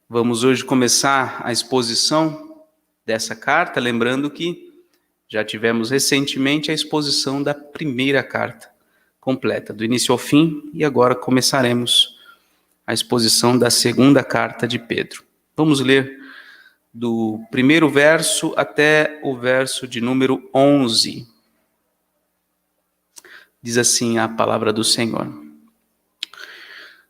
Vamos hoje começar a exposição dessa carta, lembrando que já tivemos recentemente a exposição da primeira carta completa, do início ao fim, e agora começaremos a exposição da segunda carta de Pedro. Vamos ler do primeiro verso até o verso de número 11. Diz assim a palavra do Senhor.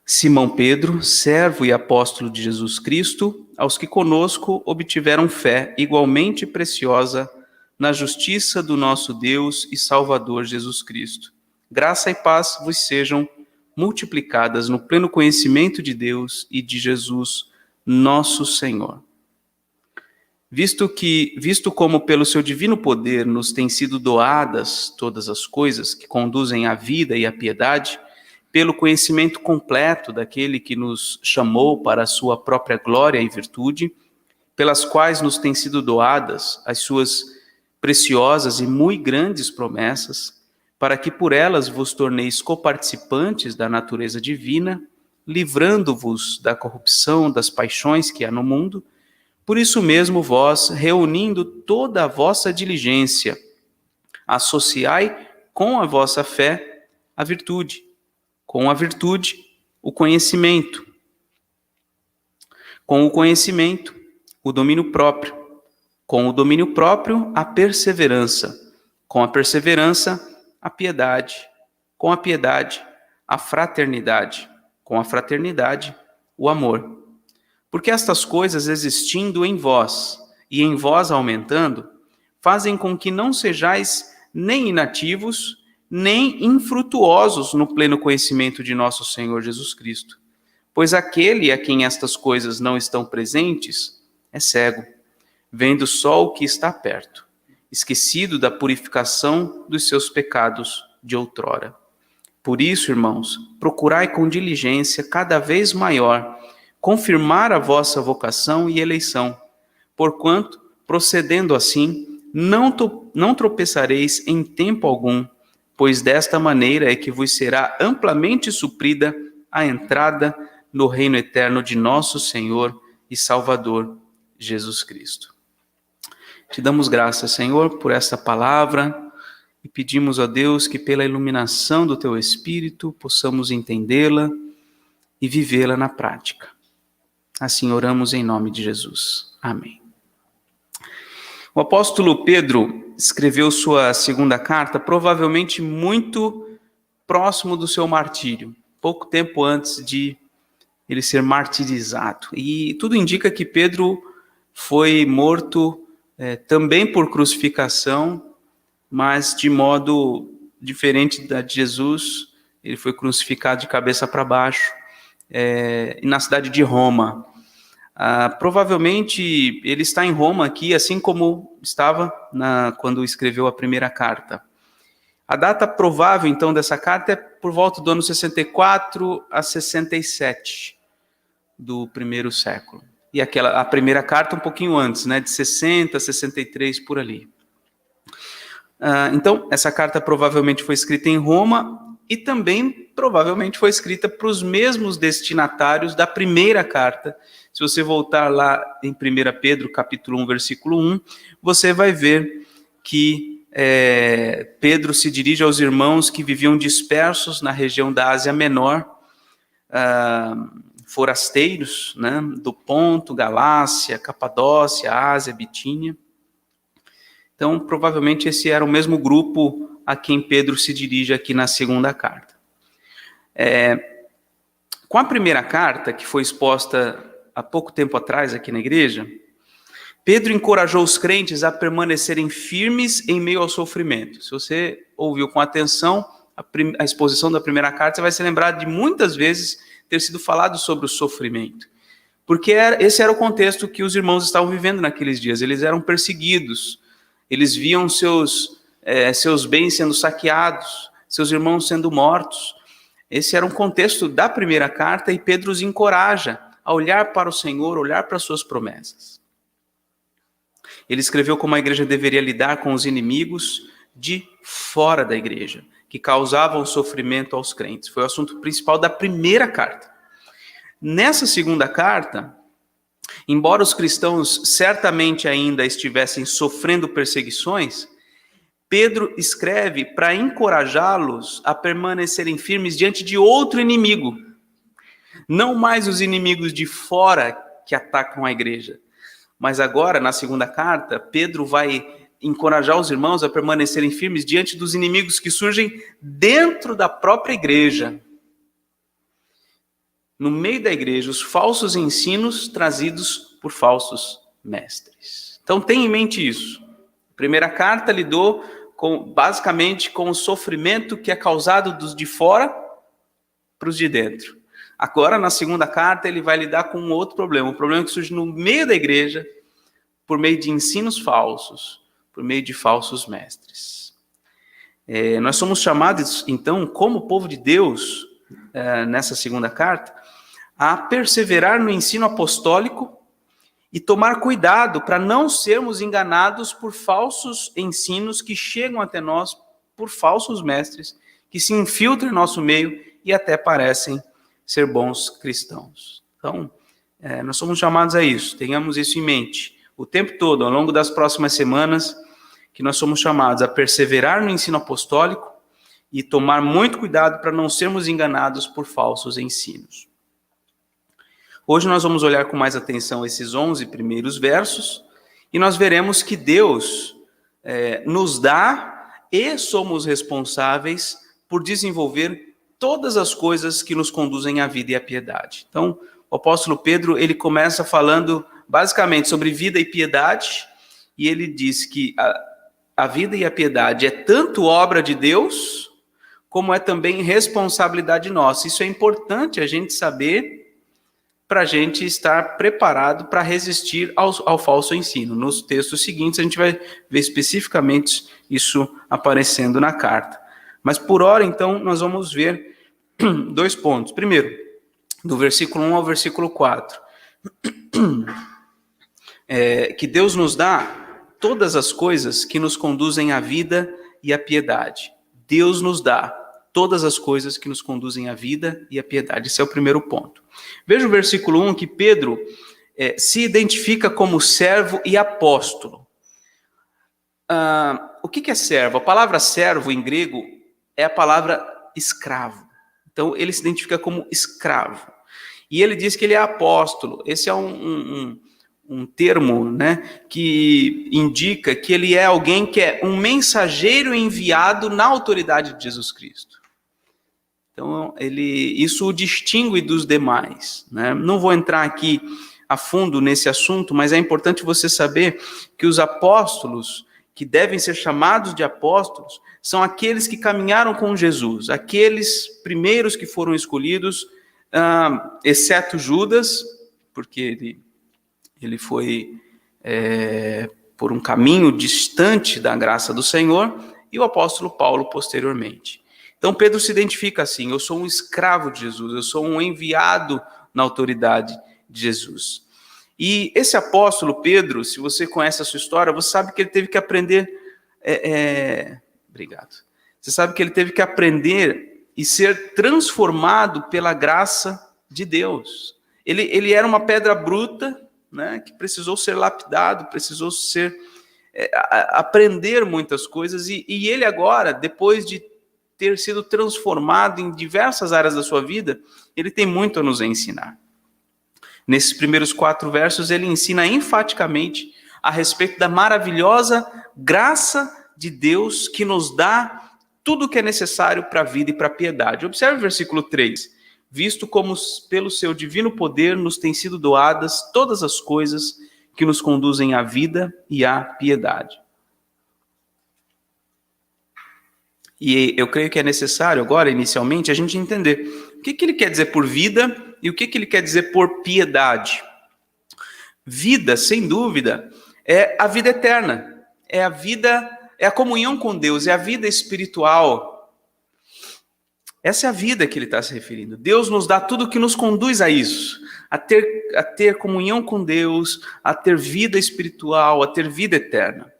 Simão Pedro, servo e apóstolo de Jesus Cristo, aos que conosco obtiveram fé igualmente preciosa na justiça do nosso Deus e Salvador Jesus Cristo. Graça e paz vos sejam multiplicadas no pleno conhecimento de Deus e de Jesus, nosso Senhor. Visto como pelo seu divino poder nos têm sido doadas todas as coisas que conduzem à vida e à piedade, pelo conhecimento completo daquele que nos chamou para a sua própria glória e virtude, pelas quais nos têm sido doadas as suas preciosas e muito grandes promessas, para que por elas vos torneis coparticipantes da natureza divina, livrando-vos da corrupção das paixões que há no mundo. Por isso mesmo vós, reunindo toda a vossa diligência, associai com a vossa fé a virtude, com a virtude, o conhecimento. Com o conhecimento, o domínio próprio. Com o domínio próprio, a perseverança. Com a perseverança, a piedade. Com a piedade, a fraternidade. Com a fraternidade, o amor. Porque estas coisas existindo em vós e em vós aumentando, fazem com que não sejais nem inativos, nem infrutuosos no pleno conhecimento de nosso Senhor Jesus Cristo. Pois aquele a quem estas coisas não estão presentes é cego, vendo só o que está perto, esquecido da purificação dos seus pecados de outrora. Por isso, irmãos, procurai com diligência cada vez maior confirmar a vossa vocação e eleição, porquanto, procedendo assim, não tropeçareis em tempo algum, pois desta maneira é que vos será amplamente suprida a entrada no reino eterno de nosso Senhor e Salvador, Jesus Cristo. Te damos graças, Senhor, por esta palavra e pedimos a Deus que pela iluminação do Teu Espírito possamos entendê-la e vivê-la na prática. Assim oramos em nome de Jesus. Amém. O apóstolo Pedro escreveu sua segunda carta provavelmente muito próximo do seu martírio, pouco tempo antes de ele ser martirizado. E tudo indica que Pedro foi morto também por crucificação, mas de modo diferente da de Jesus. Ele foi crucificado de cabeça para baixo na cidade de Roma. Provavelmente ele está em Roma aqui, assim como estava quando escreveu a primeira carta. A data provável, então, dessa carta é por volta do ano 64 a 67 do primeiro século. E a primeira carta um pouquinho antes, de 60 a 63, por ali. Então, essa carta provavelmente foi escrita em Roma e também provavelmente foi escrita para os mesmos destinatários da primeira carta. Se você voltar lá em 1 Pedro, capítulo 1, versículo 1, você vai ver que Pedro se dirige aos irmãos que viviam dispersos na região da Ásia Menor, forasteiros, do Ponto, Galácia, Capadócia, Ásia, Bitínia. Então, provavelmente esse era o mesmo grupo a quem Pedro se dirige aqui na segunda carta. Com a primeira carta, que foi exposta há pouco tempo atrás aqui na igreja, Pedro encorajou os crentes a permanecerem firmes em meio ao sofrimento. Se você ouviu com atenção a exposição da primeira carta, você vai se lembrar de muitas vezes ter sido falado sobre o sofrimento. Porque esse era o contexto que os irmãos estavam vivendo naqueles dias. Eles eram perseguidos, eles viam seus bens sendo saqueados, seus irmãos sendo mortos. Esse era um contexto da primeira carta e Pedro os encoraja a olhar para o Senhor, olhar para as suas promessas. Ele escreveu como a igreja deveria lidar com os inimigos de fora da igreja, que causavam sofrimento aos crentes. Foi o assunto principal da primeira carta. Nessa segunda carta, Embora os cristãos certamente ainda estivessem sofrendo perseguições, Pedro escreve para encorajá-los a permanecerem firmes diante de outro inimigo. Não mais os inimigos de fora que atacam a igreja, mas agora, na segunda carta, Pedro vai encorajar os irmãos a permanecerem firmes diante dos inimigos que surgem dentro da própria igreja. No meio da igreja, os falsos ensinos trazidos por falsos mestres. Então, tenha em mente isso. A primeira carta lidou basicamente com o sofrimento que é causado dos de fora para os de dentro. Agora, na segunda carta, ele vai lidar com um outro problema. Um problema que surge no meio da igreja, por meio de ensinos falsos, por meio de falsos mestres. Nós somos chamados, então, como povo de Deus, nessa segunda carta, a perseverar no ensino apostólico e tomar cuidado para não sermos enganados por falsos ensinos que chegam até nós por falsos mestres, que se infiltram em nosso meio e até parecem ser bons cristãos. Então, nós somos chamados a isso, tenhamos isso em mente. O tempo todo, ao longo das próximas semanas, que nós somos chamados a perseverar no ensino apostólico e tomar muito cuidado para não sermos enganados por falsos ensinos. Hoje nós vamos olhar com mais atenção esses 11 primeiros versos e nós veremos que Deus nos dá e somos responsáveis por desenvolver todas as coisas que nos conduzem à vida e à piedade. Então, o apóstolo Pedro, ele começa falando basicamente sobre vida e piedade, e ele diz que a vida e a piedade é tanto obra de Deus, como é também responsabilidade nossa. Isso é importante a gente saber para a gente estar preparado para resistir ao falso ensino. Nos textos seguintes a gente vai ver especificamente isso aparecendo na carta. Mas por hora, então, nós vamos ver 2 pontos. Primeiro, do versículo 1 ao versículo 4. Que Deus nos dá todas as coisas que nos conduzem à vida e à piedade. Deus nos dá todas as coisas que nos conduzem à vida e à piedade. Esse é o primeiro ponto. Veja o versículo 1, que Pedro se identifica como servo e apóstolo. O que é servo? A palavra servo em grego é a palavra escravo. Então, ele se identifica como escravo. E ele diz que ele é apóstolo. Esse é um termo, né, que indica que ele é alguém que é um mensageiro enviado na autoridade de Jesus Cristo. Então, isso o distingue dos demais, né? Não vou entrar aqui a fundo nesse assunto, mas é importante você saber que os apóstolos, que devem ser chamados de apóstolos, são aqueles que caminharam com Jesus, aqueles primeiros que foram escolhidos, exceto Judas, porque ele foi por um caminho distante da graça do Senhor, e o apóstolo Paulo posteriormente. Então Pedro se identifica assim: eu sou um escravo de Jesus, eu sou um enviado na autoridade de Jesus. E esse apóstolo Pedro, se você conhece a sua história, você sabe que ele teve que aprender... Obrigado. Você sabe que ele teve que aprender e ser transformado pela graça de Deus. Ele era uma pedra bruta, né, que precisou ser lapidado, precisou aprender muitas coisas, e ele agora, depois de ter sido transformado em diversas áreas da sua vida, ele tem muito a nos ensinar. Nesses primeiros 4 versos, ele ensina enfaticamente a respeito da maravilhosa graça de Deus que nos dá tudo o que é necessário para a vida e para a piedade. Observe o versículo 3. Visto como pelo seu divino poder nos têm sido doadas todas as coisas que nos conduzem à vida e à piedade. E eu creio que é necessário agora, inicialmente, a gente entender o que ele quer dizer por vida e o que ele quer dizer por piedade. Vida, sem dúvida, é a vida eterna, é a comunhão com Deus, é a vida espiritual. Essa é a vida que ele está se referindo. Deus nos dá tudo que nos conduz a isso, a ter comunhão com Deus, a ter vida espiritual, a ter vida eterna.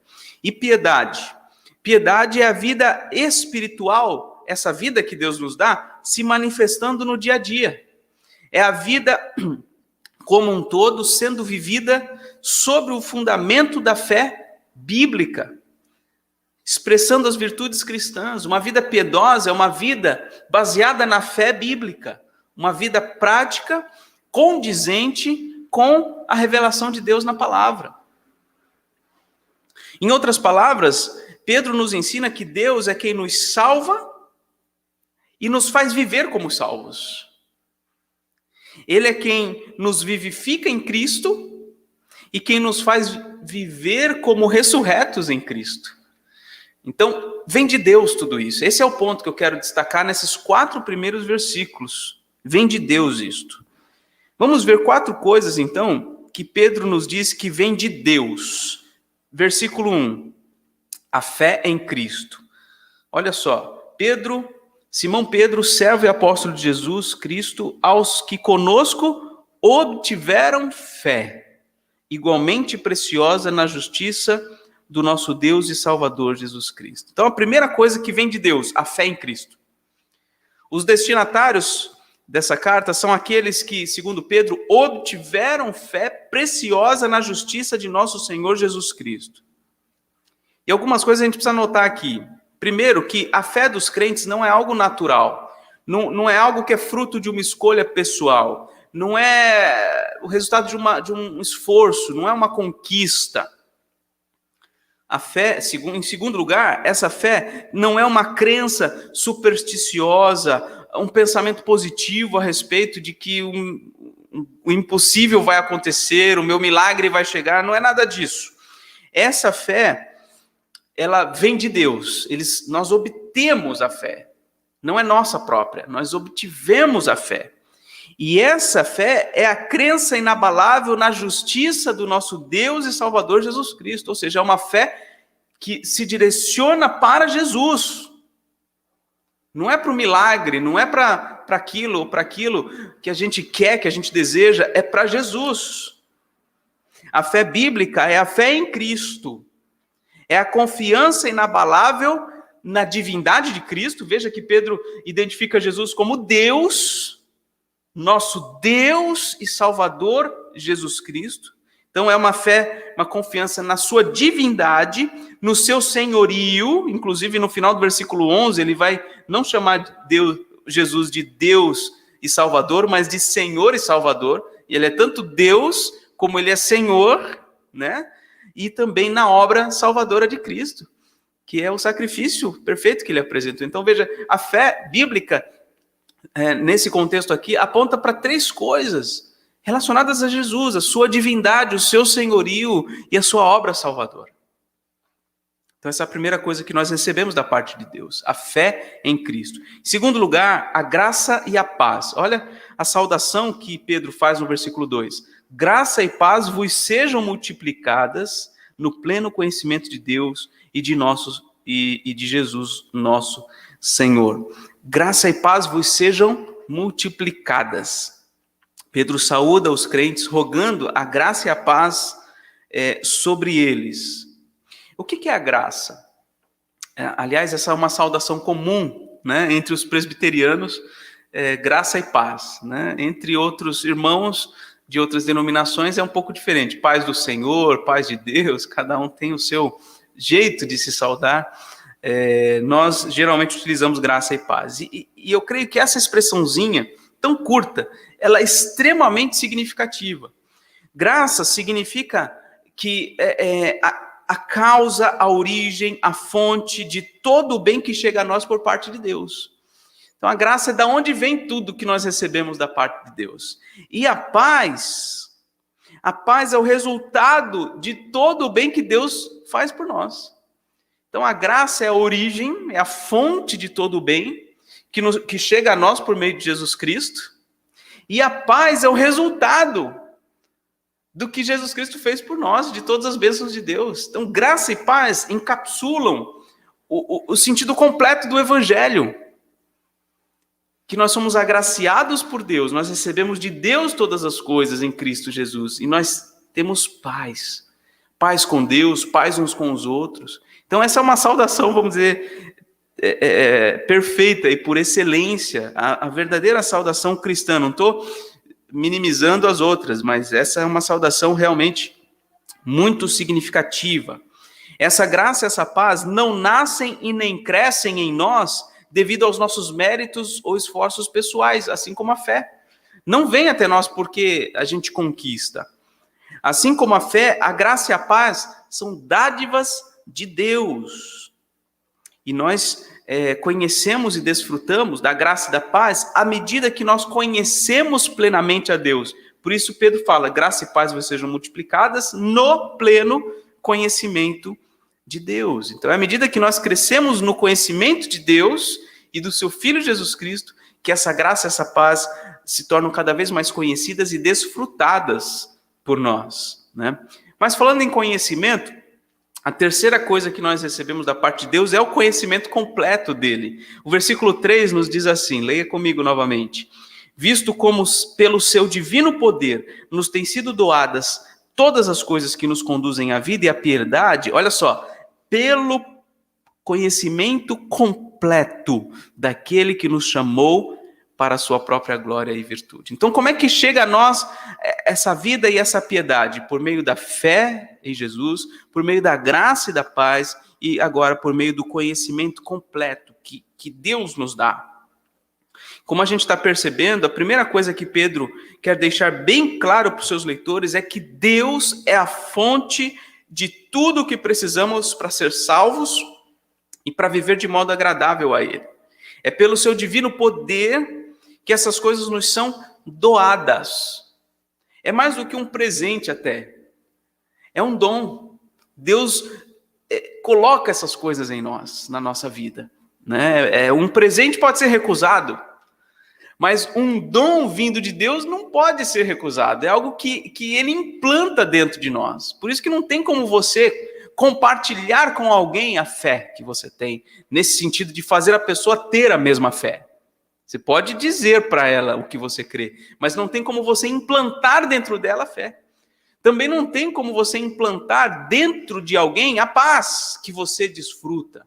E piedade? Piedade é a vida espiritual, essa vida que Deus nos dá, se manifestando no dia a dia. É a vida como um todo, sendo vivida sobre o fundamento da fé bíblica, expressando as virtudes cristãs. Uma vida piedosa é uma vida baseada na fé bíblica, uma vida prática, condizente com a revelação de Deus na palavra. Em outras palavras, Pedro nos ensina que Deus é quem nos salva e nos faz viver como salvos. Ele é quem nos vivifica em Cristo e quem nos faz viver como ressurretos em Cristo. Então, vem de Deus tudo isso. Esse é o ponto que eu quero destacar nesses 4 primeiros versículos. Vem de Deus isto. Vamos ver 4 coisas, então, que Pedro nos diz que vem de Deus. Versículo 1. A fé em Cristo. Olha só, Simão Pedro, servo e apóstolo de Jesus Cristo, aos que conosco obtiveram fé, igualmente preciosa na justiça do nosso Deus e Salvador Jesus Cristo. Então, a primeira coisa que vem de Deus, a fé em Cristo. Os destinatários dessa carta são aqueles que, segundo Pedro, obtiveram fé preciosa na justiça de nosso Senhor Jesus Cristo. E algumas coisas a gente precisa notar aqui. Primeiro, que a fé dos crentes não é algo natural, não é algo que é fruto de uma escolha pessoal, não é o resultado de um esforço, não é uma conquista. A fé, em segundo lugar, essa fé não é uma crença supersticiosa, um pensamento positivo a respeito de que o impossível vai acontecer, o meu milagre vai chegar, não é nada disso. Essa fé, ela vem de Deus, nós obtemos a fé, não é nossa própria, nós obtivemos a fé. E essa fé é a crença inabalável na justiça do nosso Deus e Salvador Jesus Cristo, ou seja, é uma fé que se direciona para Jesus. Não é para o milagre, não é para aquilo ou para aquilo que a gente quer, que a gente deseja, é para Jesus. A fé bíblica é a fé em Cristo. É a confiança inabalável na divindade de Cristo. Veja que Pedro identifica Jesus como Deus, nosso Deus e Salvador Jesus Cristo. Então é uma fé, uma confiança na sua divindade, no seu senhorio. Inclusive no final do versículo 11, ele vai não chamar Jesus de Deus e Salvador, mas de Senhor e Salvador. E ele é tanto Deus como ele é Senhor, né? E também na obra salvadora de Cristo, que é o sacrifício perfeito que ele apresentou. Então veja, a fé bíblica, nesse contexto aqui, aponta para 3 coisas relacionadas a Jesus, a sua divindade, o seu senhorio e a sua obra salvadora. Então essa é a primeira coisa que nós recebemos da parte de Deus, a fé em Cristo. Em segundo lugar, a graça e a paz. Olha a saudação que Pedro faz no versículo 2. Graça e paz vos sejam multiplicadas no pleno conhecimento de Deus e de Jesus, nosso Senhor. Graça e paz vos sejam multiplicadas. Pedro saúda os crentes, rogando a graça e a paz sobre eles. O que é a graça? Aliás, essa é uma saudação comum, né, entre os presbiterianos, graça e paz. Né? Entre outros irmãos de outras denominações é um pouco diferente. Paz do Senhor, paz de Deus, cada um tem o seu jeito de se saudar. Nós geralmente utilizamos graça e paz. E eu creio que essa expressãozinha, tão curta, ela é extremamente significativa. Graça significa que a causa, a origem, a fonte de todo o bem que chega a nós por parte de Deus. Então a graça é da onde vem tudo que nós recebemos da parte de Deus. E a paz é o resultado de todo o bem que Deus faz por nós. Então a graça é a origem, é a fonte de todo o bem que chega a nós por meio de Jesus Cristo. E a paz é o resultado do que Jesus Cristo fez por nós, de todas as bênçãos de Deus. Então graça e paz encapsulam o sentido completo do Evangelho. Que nós somos agraciados por Deus, nós recebemos de Deus todas as coisas em Cristo Jesus, e nós temos paz. Paz com Deus, paz uns com os outros. Então essa é uma saudação, vamos dizer, perfeita e por excelência, a verdadeira saudação cristã. Não estou minimizando as outras, mas essa é uma saudação realmente muito significativa. Essa graça, essa paz não nascem e nem crescem em nós devido aos nossos méritos ou esforços pessoais, assim como a fé. Não vem até nós porque a gente conquista. Assim como a fé, a graça e a paz são dádivas de Deus. E nós conhecemos e desfrutamos da graça e da paz à medida que nós conhecemos plenamente a Deus. Por isso Pedro fala, graça e paz sejam multiplicadas no pleno conhecimento de Deus. Então, à medida que nós crescemos no conhecimento de Deus e do seu Filho Jesus Cristo, que essa graça e essa paz se tornam cada vez mais conhecidas e desfrutadas por nós, né? Mas falando em conhecimento, a terceira coisa que nós recebemos da parte de Deus é o conhecimento completo dele. O versículo 3 nos diz assim, leia comigo novamente. Visto como pelo seu divino poder nos têm sido doadas todas as coisas que nos conduzem à vida e à piedade, olha só, pelo conhecimento completo daquele que nos chamou para a sua própria glória e virtude. Então, como é que chega a nós essa vida e essa piedade? Por meio da fé em Jesus, por meio da graça e da paz, e agora por meio do conhecimento completo que Deus nos dá. Como a gente está percebendo, a primeira coisa que Pedro quer deixar bem claro para os seus leitores é que Deus é a fonte de tudo o que precisamos para ser salvos e para viver de modo agradável a Ele. É pelo seu divino poder que essas coisas nos são doadas. É mais do que um presente até. É um dom. Deus coloca essas coisas em nós, na nossa vida, né? Um presente pode ser recusado, mas um dom vindo de Deus não pode ser recusado. É algo que Ele implanta dentro de nós. Por isso que não tem como você compartilhar com alguém a fé que você tem, nesse sentido de fazer a pessoa ter a mesma fé. Você pode dizer para ela o que você crê, mas não tem como você implantar dentro dela a fé. Também não tem como você implantar dentro de alguém a paz que você desfruta.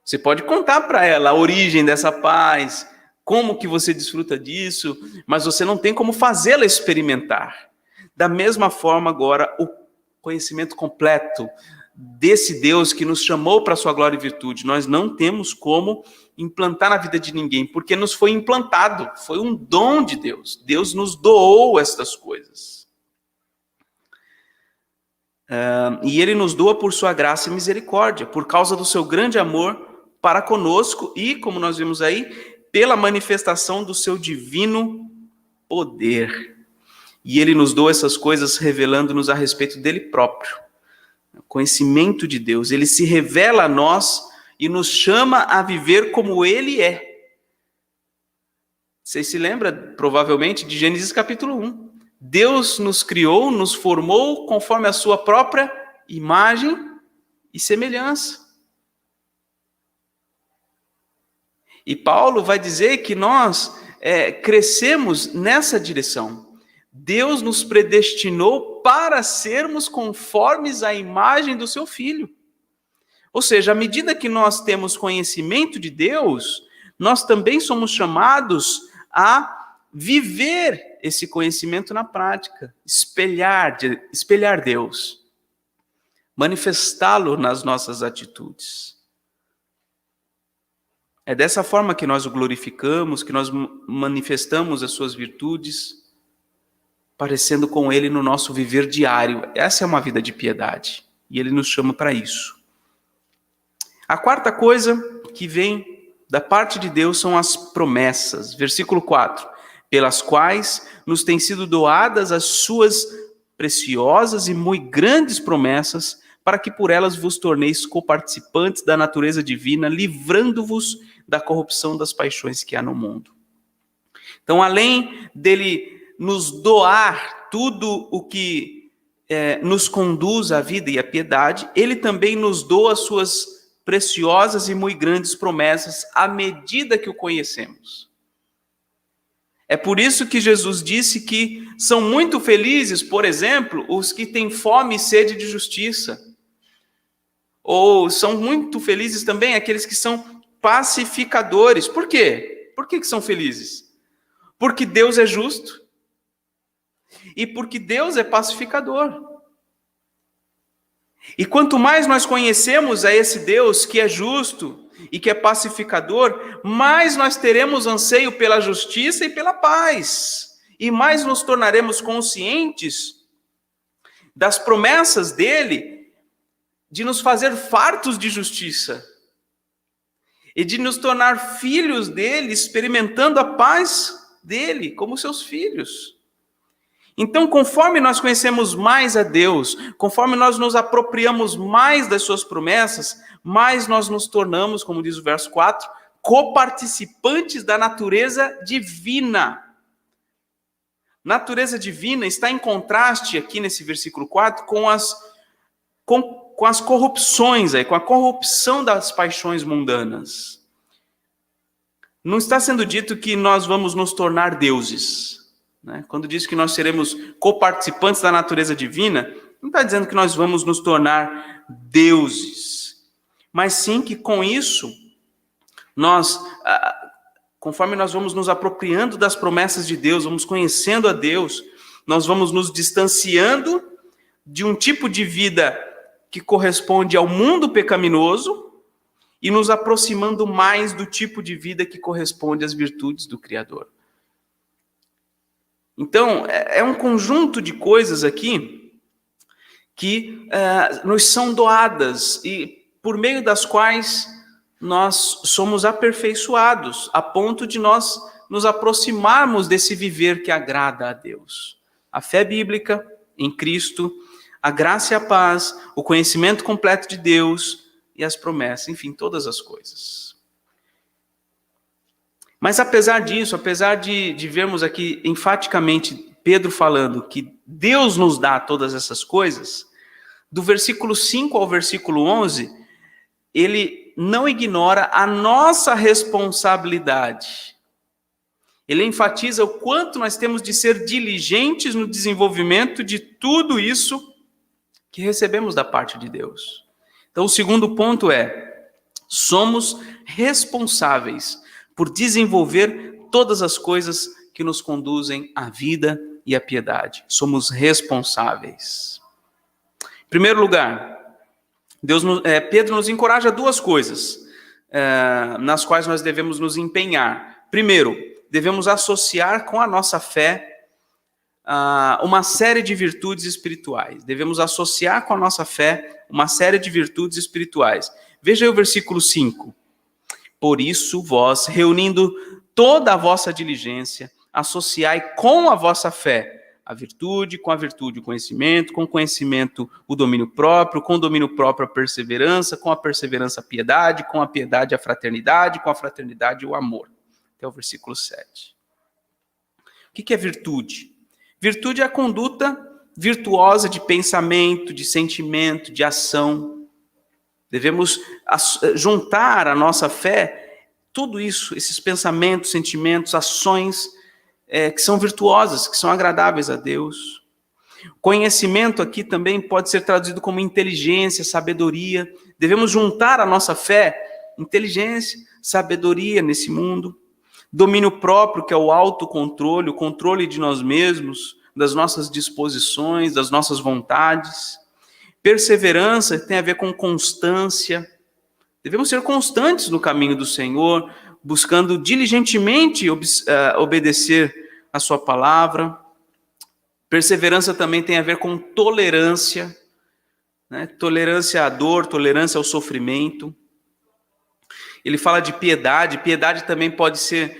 Você pode contar para ela a origem dessa paz, como que você desfruta disso, mas você não tem como fazê-la experimentar. Da mesma forma agora, o conhecimento completo desse Deus que nos chamou para a sua glória e virtude, nós não temos como implantar na vida de ninguém, porque nos foi implantado, foi um dom de Deus. Deus nos doou estas coisas. E Ele nos doa por sua graça e misericórdia, por causa do seu grande amor para conosco e, como nós vimos aí, pela manifestação do seu divino poder. E Ele nos doa essas coisas revelando-nos a respeito dele próprio. O conhecimento de Deus, Ele se revela a nós e nos chama a viver como Ele é. Vocês se lembram, provavelmente, de Gênesis capítulo 1. Deus nos criou, nos formou conforme a sua própria imagem e semelhança. E Paulo vai dizer que nós crescemos nessa direção. Deus nos predestinou para sermos conformes à imagem do seu Filho. Ou seja, à medida que nós temos conhecimento de Deus, nós também somos chamados a viver esse conhecimento na prática, espelhar Deus, manifestá-lo nas nossas atitudes. É dessa forma que nós o glorificamos, que nós manifestamos as suas virtudes, parecendo com Ele no nosso viver diário. Essa é uma vida de piedade, e Ele nos chama para isso. A quarta coisa que vem da parte de Deus são as promessas. Versículo 4. Pelas quais nos têm sido doadas as suas preciosas e muito grandes promessas, para que por elas vos torneis coparticipantes da natureza divina, livrando-vos da corrupção das paixões que há no mundo. Então, além dele nos doar tudo o que nos conduz à vida e à piedade, ele também nos doa as suas preciosas e muito grandes promessas à medida que o conhecemos. É por isso que Jesus disse que são muito felizes, por exemplo, os que têm fome e sede de justiça. Ou são muito felizes também aqueles que são pacificadores. Por quê? Por que são felizes? Porque Deus é justo e porque Deus é pacificador. E quanto mais nós conhecemos a esse Deus que é justo e que é pacificador, mais nós teremos anseio pela justiça e pela paz. E mais nos tornaremos conscientes das promessas dele de nos fazer fartos de justiça e de nos tornar filhos dele, experimentando a paz dele como seus filhos. Então, conforme nós conhecemos mais a Deus, conforme nós nos apropriamos mais das suas promessas, mais nós nos tornamos, como diz o verso 4, coparticipantes da natureza divina. Natureza divina está em contraste aqui nesse versículo 4 com as corrupções, com a corrupção das paixões mundanas. Não está sendo dito que nós vamos nos tornar deuses. Quando diz que nós seremos coparticipantes da natureza divina, não está dizendo que nós vamos nos tornar deuses. Mas sim que com isso, nós, conforme nós vamos nos apropriando das promessas de Deus, vamos conhecendo a Deus, nós vamos nos distanciando de um tipo de vida que corresponde ao mundo pecaminoso e nos aproximando mais do tipo de vida que corresponde às virtudes do Criador. Então, é um conjunto de coisas aqui que nos são doadas e por meio das quais nós somos aperfeiçoados, a ponto de nós nos aproximarmos desse viver que agrada a Deus. A fé bíblica em Cristo, a graça e a paz, o conhecimento completo de Deus e as promessas, enfim, todas as coisas. Mas apesar disso, apesar de vermos aqui enfaticamente Pedro falando que Deus nos dá todas essas coisas, do versículo 5 ao versículo 11, ele não ignora a nossa responsabilidade. Ele enfatiza o quanto nós temos de ser diligentes no desenvolvimento de tudo isso que recebemos da parte de Deus. Então, o segundo ponto somos responsáveis por desenvolver todas as coisas que nos conduzem à vida e à piedade. Somos responsáveis. Em primeiro lugar, Pedro nos encoraja a duas coisas nas quais nós devemos nos empenhar. Primeiro, devemos associar com a nossa fé uma série de virtudes espirituais. Devemos associar com a nossa fé uma série de virtudes espirituais. Veja aí o versículo 5. Por isso, vós, reunindo toda a vossa diligência, associai com a vossa fé a virtude, com a virtude o conhecimento, com o conhecimento o domínio próprio, com o domínio próprio a perseverança, com a perseverança a piedade, com a piedade a fraternidade, com a fraternidade o amor. Até o versículo 7. O que é virtude? Virtude é a conduta virtuosa de pensamento, de sentimento, de ação. Devemos juntar a nossa fé, tudo isso, esses pensamentos, sentimentos, ações que são virtuosas, que são agradáveis a Deus. Conhecimento aqui também pode ser traduzido como inteligência, sabedoria. Devemos juntar a nossa fé, inteligência, sabedoria nesse mundo. Domínio próprio, que é o autocontrole, o controle de nós mesmos, das nossas disposições, das nossas vontades. Perseverança tem a ver com constância. Devemos ser constantes no caminho do Senhor, buscando diligentemente obedecer a sua palavra. Perseverança também tem a ver com tolerância, tolerância à dor, tolerância ao sofrimento. Ele fala de piedade. Piedade também pode ser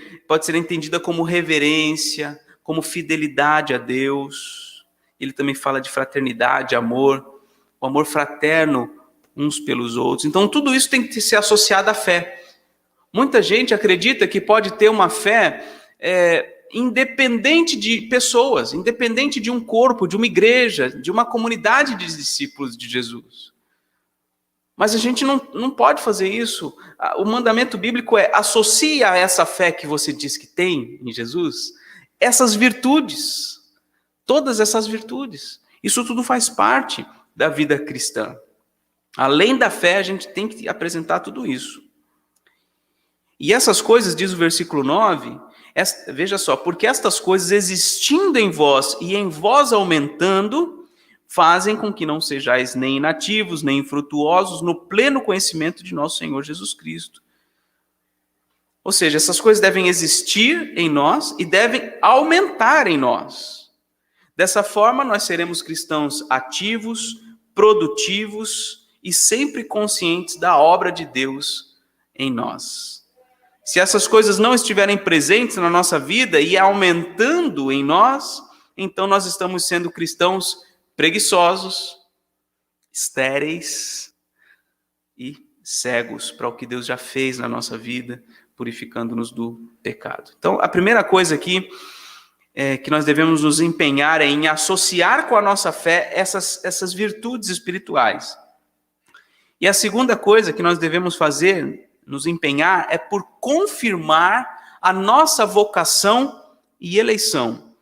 entendida como reverência, como fidelidade a Deus. Ele também fala de fraternidade, amor, o amor fraterno uns pelos outros. Então, tudo isso tem que ser associado à fé. Muita gente acredita que pode ter uma fé independente de pessoas, independente de um corpo, de uma igreja, de uma comunidade de discípulos de Jesus. Mas a gente não pode fazer isso. O mandamento bíblico associe a essa fé que você diz que tem em Jesus, essas virtudes, todas essas virtudes. Isso tudo faz parte da vida cristã. Além da fé, a gente tem que apresentar tudo isso. E essas coisas, diz o versículo 9, Veja só, porque estas coisas existindo em vós e em vós aumentando, fazem com que não sejais nem inativos, nem infrutuosos no pleno conhecimento de nosso Senhor Jesus Cristo. Ou seja, essas coisas devem existir em nós e devem aumentar em nós. Dessa forma, nós seremos cristãos ativos, produtivos e sempre conscientes da obra de Deus em nós. Se essas coisas não estiverem presentes na nossa vida e aumentando em nós, então nós estamos sendo cristãos preguiçosos, estéreis e cegos para o que Deus já fez na nossa vida, purificando-nos do pecado. Então, a primeira coisa aqui que nós devemos nos empenhar é em associar com a nossa fé essas virtudes espirituais. E a segunda coisa que nós devemos fazer, nos empenhar, é por confirmar a nossa vocação e eleição.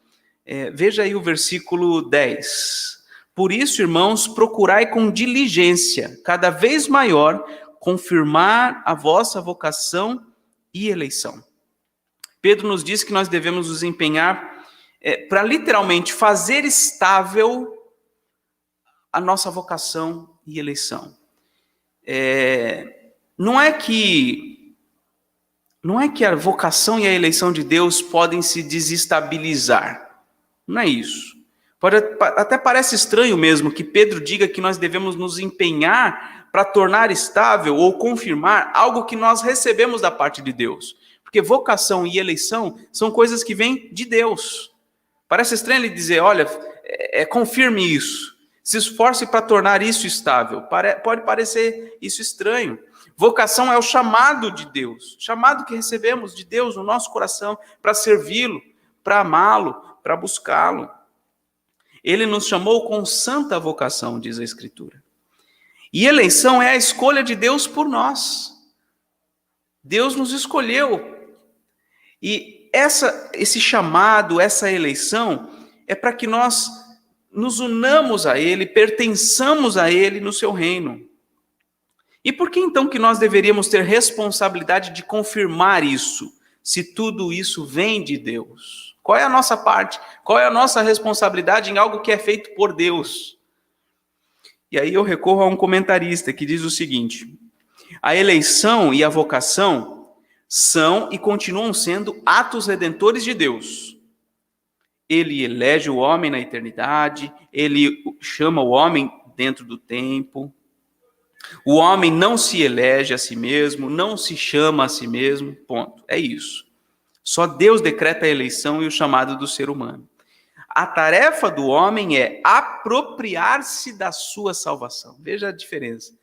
Veja aí o versículo 10. Por isso, irmãos, procurai com diligência, cada vez maior, confirmar a vossa vocação e eleição. Pedro nos diz que nós devemos nos empenhar para literalmente fazer estável a nossa vocação e eleição. Não é que a vocação e a eleição de Deus podem se desestabilizar. Não é isso. Até parece estranho mesmo que Pedro diga que nós devemos nos empenhar para tornar estável ou confirmar algo que nós recebemos da parte de Deus. Porque vocação e eleição são coisas que vêm de Deus. Parece estranho ele dizer, olha, confirme isso. Se esforce para tornar isso estável. Pode parecer isso estranho. Vocação é o chamado de Deus. Chamado que recebemos de Deus no nosso coração para servi-lo, para amá-lo, para buscá-lo. Ele nos chamou com santa vocação, diz a Escritura. E eleição é a escolha de Deus por nós. Deus nos escolheu. E esse chamado, essa eleição, é para que nós nos unamos a Ele, pertençamos a Ele no seu reino. E por que então que nós deveríamos ter responsabilidade de confirmar isso, se tudo isso vem de Deus? Qual é a nossa parte? Qual é a nossa responsabilidade em algo que é feito por Deus? E aí eu recorro a um comentarista que diz o seguinte: a eleição e a vocação são e continuam sendo atos redentores de Deus. Ele elege o homem na eternidade, ele chama o homem dentro do tempo. O homem não se elege a si mesmo, não se chama a si mesmo, ponto. É isso. Só Deus decreta a eleição e o chamado do ser humano. A tarefa do homem é apropriar-se da sua salvação. Veja a diferença.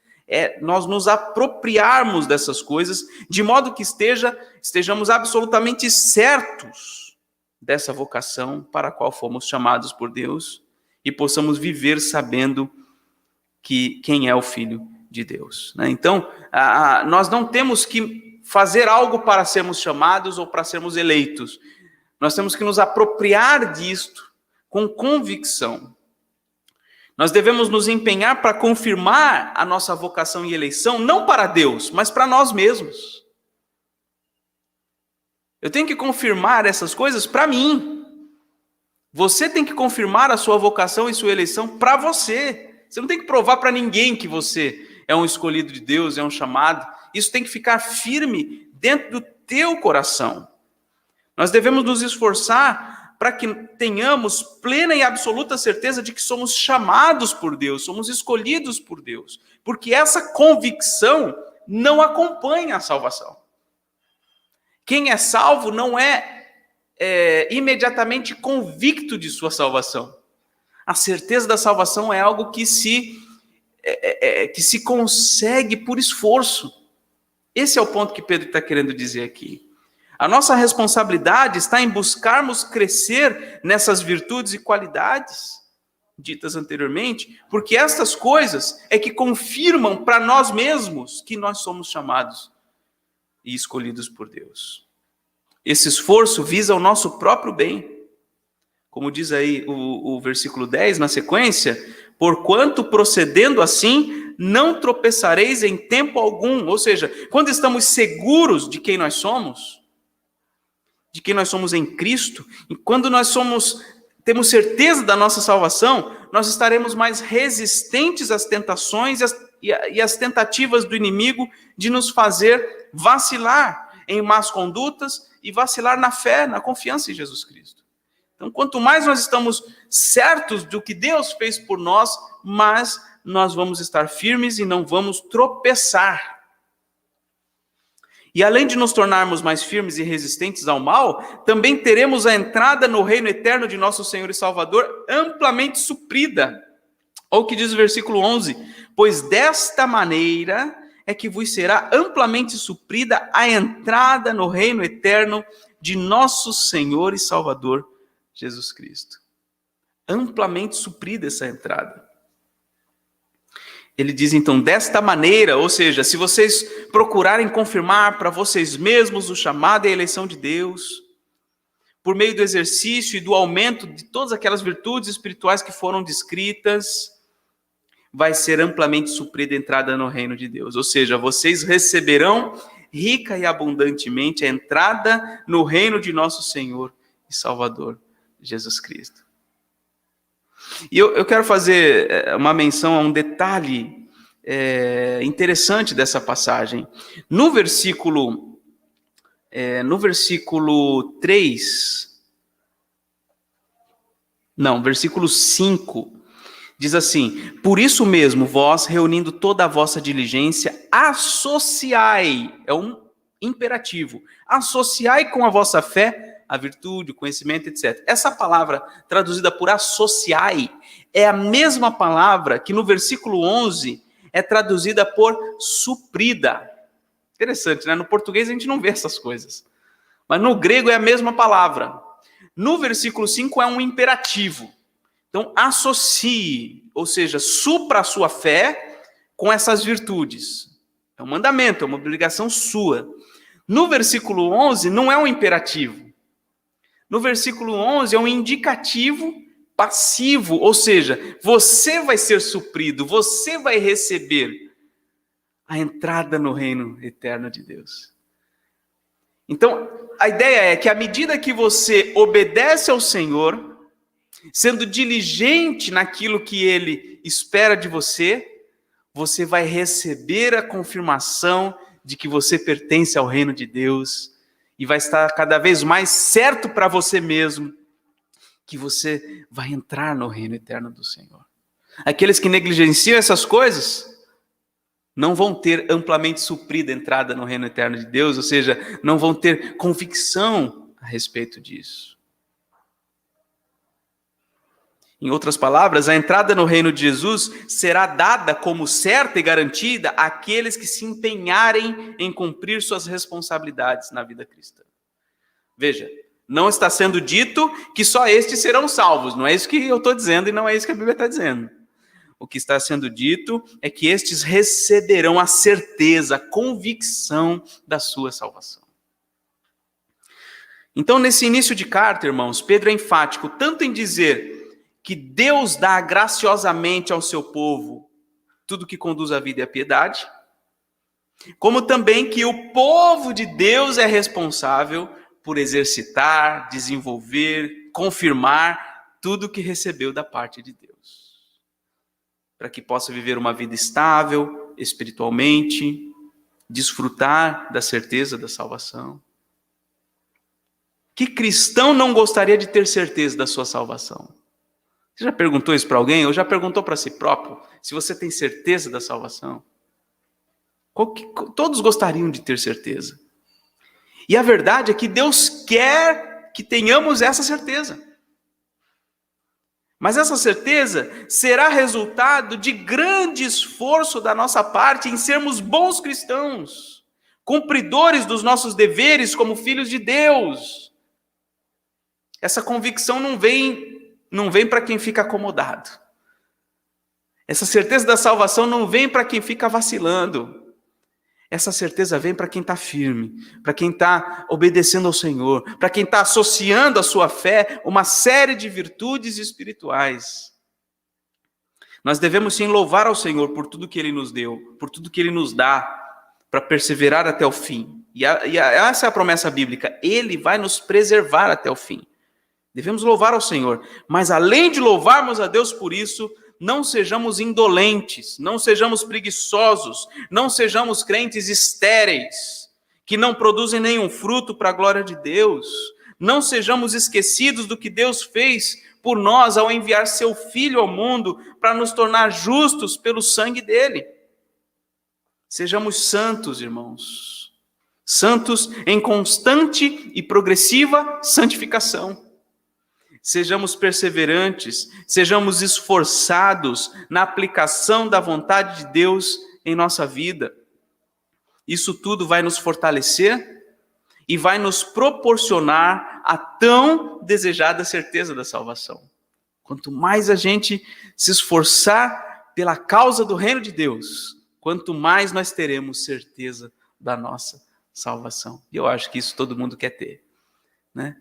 Nós nos apropriarmos dessas coisas, de modo que estejamos absolutamente certos dessa vocação para a qual fomos chamados por Deus e possamos viver sabendo quem é o Filho de Deus. Então, nós não temos que fazer algo para sermos chamados ou para sermos eleitos. Nós temos que nos apropriar disto com convicção. Nós devemos nos empenhar para confirmar a nossa vocação e eleição, não para Deus, mas para nós mesmos. Eu tenho que confirmar essas coisas para mim. Você tem que confirmar a sua vocação e sua eleição para você. Você não tem que provar para ninguém que você é um escolhido de Deus, é um chamado. Isso tem que ficar firme dentro do teu coração. Nós devemos nos esforçar para que tenhamos plena e absoluta certeza de que somos chamados por Deus, somos escolhidos por Deus. Porque essa convicção não acompanha a salvação. Quem é salvo não é imediatamente convicto de sua salvação. A certeza da salvação é algo que se consegue por esforço. Esse é o ponto que Pedro está querendo dizer aqui. A nossa responsabilidade está em buscarmos crescer nessas virtudes e qualidades ditas anteriormente, porque estas coisas é que confirmam para nós mesmos que nós somos chamados e escolhidos por Deus. Esse esforço visa o nosso próprio bem. Como diz aí o versículo 10 na sequência, porquanto procedendo assim, não tropeçareis em tempo algum. Ou seja, quando estamos seguros de quem nós somos, de quem nós somos em Cristo, e quando nós temos certeza da nossa salvação, nós estaremos mais resistentes às tentações e às tentativas do inimigo de nos fazer vacilar em más condutas e vacilar na fé, na confiança em Jesus Cristo. Então, quanto mais nós estamos certos do que Deus fez por nós, mais nós vamos estar firmes e não vamos tropeçar. E além de nos tornarmos mais firmes e resistentes ao mal, também teremos a entrada no reino eterno de nosso Senhor e Salvador amplamente suprida. Olha o que diz o versículo 11: pois desta maneira é que vos será amplamente suprida a entrada no reino eterno de nosso Senhor e Salvador Jesus Cristo. Amplamente suprida essa entrada. Ele diz então, desta maneira, ou seja, se vocês procurarem confirmar para vocês mesmos o chamado e a eleição de Deus, por meio do exercício e do aumento de todas aquelas virtudes espirituais que foram descritas, vai ser amplamente suprida a entrada no reino de Deus. Ou seja, vocês receberão rica e abundantemente a entrada no reino de nosso Senhor e Salvador Jesus Cristo. E eu quero fazer uma menção a um detalhe interessante dessa passagem. No versículo 5, diz assim: por isso mesmo, vós, reunindo toda a vossa diligência, associai, é um imperativo, associai com a vossa fé a virtude, o conhecimento, etc. Essa palavra, traduzida por associai, é a mesma palavra que no versículo 11 é traduzida por suprida. Interessante, né? No português a gente não vê essas coisas. Mas no grego é a mesma palavra. No versículo 5 é um imperativo. Então, associe, ou seja, supra a sua fé com essas virtudes. É um mandamento, é uma obrigação sua. No versículo 11 não é um imperativo. No versículo 11 é um indicativo passivo, ou seja, você vai ser suprido, você vai receber a entrada no reino eterno de Deus. Então, a ideia é que à medida que você obedece ao Senhor, sendo diligente naquilo que Ele espera de você, você vai receber a confirmação de que você pertence ao reino de Deus e vai estar cada vez mais certo para você mesmo que você vai entrar no reino eterno do Senhor. Aqueles que negligenciam essas coisas não vão ter amplamente suprida a entrada no reino eterno de Deus, ou seja, não vão ter convicção a respeito disso. Em outras palavras, a entrada no reino de Jesus será dada como certa e garantida àqueles que se empenharem em cumprir suas responsabilidades na vida cristã. Veja, não está sendo dito que só estes serão salvos. Não é isso que eu estou dizendo e não é isso que a Bíblia está dizendo. O que está sendo dito é que estes receberão a certeza, a convicção da sua salvação. Então, nesse início de carta, irmãos, Pedro é enfático tanto em dizer que Deus dá graciosamente ao seu povo tudo que conduz à vida e à piedade, como também que o povo de Deus é responsável por exercitar, desenvolver, confirmar tudo que recebeu da parte de Deus, para que possa viver uma vida estável espiritualmente, desfrutar da certeza da salvação. Que cristão não gostaria de ter certeza da sua salvação? Você já perguntou isso para alguém? Ou já perguntou para si próprio se você tem certeza da salvação? Todos gostariam de ter certeza. E a verdade é que Deus quer que tenhamos essa certeza. Mas essa certeza será resultado de grande esforço da nossa parte em sermos bons cristãos, cumpridores dos nossos deveres como filhos de Deus. Essa convicção não vem para quem fica acomodado. Essa certeza da salvação não vem para quem fica vacilando. Essa certeza vem para quem está firme, para quem está obedecendo ao Senhor, para quem está associando à sua fé uma série de virtudes espirituais. Nós devemos sim louvar ao Senhor por tudo que Ele nos deu, por tudo que Ele nos dá, para perseverar até o fim. Essa é a promessa bíblica. Ele vai nos preservar até o fim. Devemos louvar ao Senhor. Mas além de louvarmos a Deus por isso, não sejamos indolentes, não sejamos preguiçosos, não sejamos crentes estéreis, que não produzem nenhum fruto para a glória de Deus. Não sejamos esquecidos do que Deus fez por nós ao enviar seu Filho ao mundo para nos tornar justos pelo sangue dele. Sejamos santos, irmãos. Santos em constante e progressiva santificação. Sejamos perseverantes, sejamos esforçados na aplicação da vontade de Deus em nossa vida. Isso tudo vai nos fortalecer e vai nos proporcionar a tão desejada certeza da salvação. Quanto mais a gente se esforçar pela causa do reino de Deus, quanto mais nós teremos certeza da nossa salvação. E eu acho que isso todo mundo quer ter, né?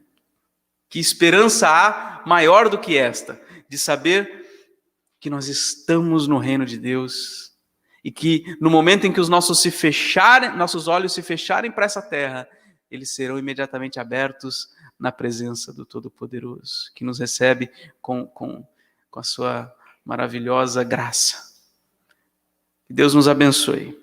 Que esperança há maior do que esta, de saber que nós estamos no reino de Deus e que no momento em que os nossos olhos se fecharem para essa terra, eles serão imediatamente abertos na presença do Todo-Poderoso, que nos recebe com a sua maravilhosa graça. Que Deus nos abençoe.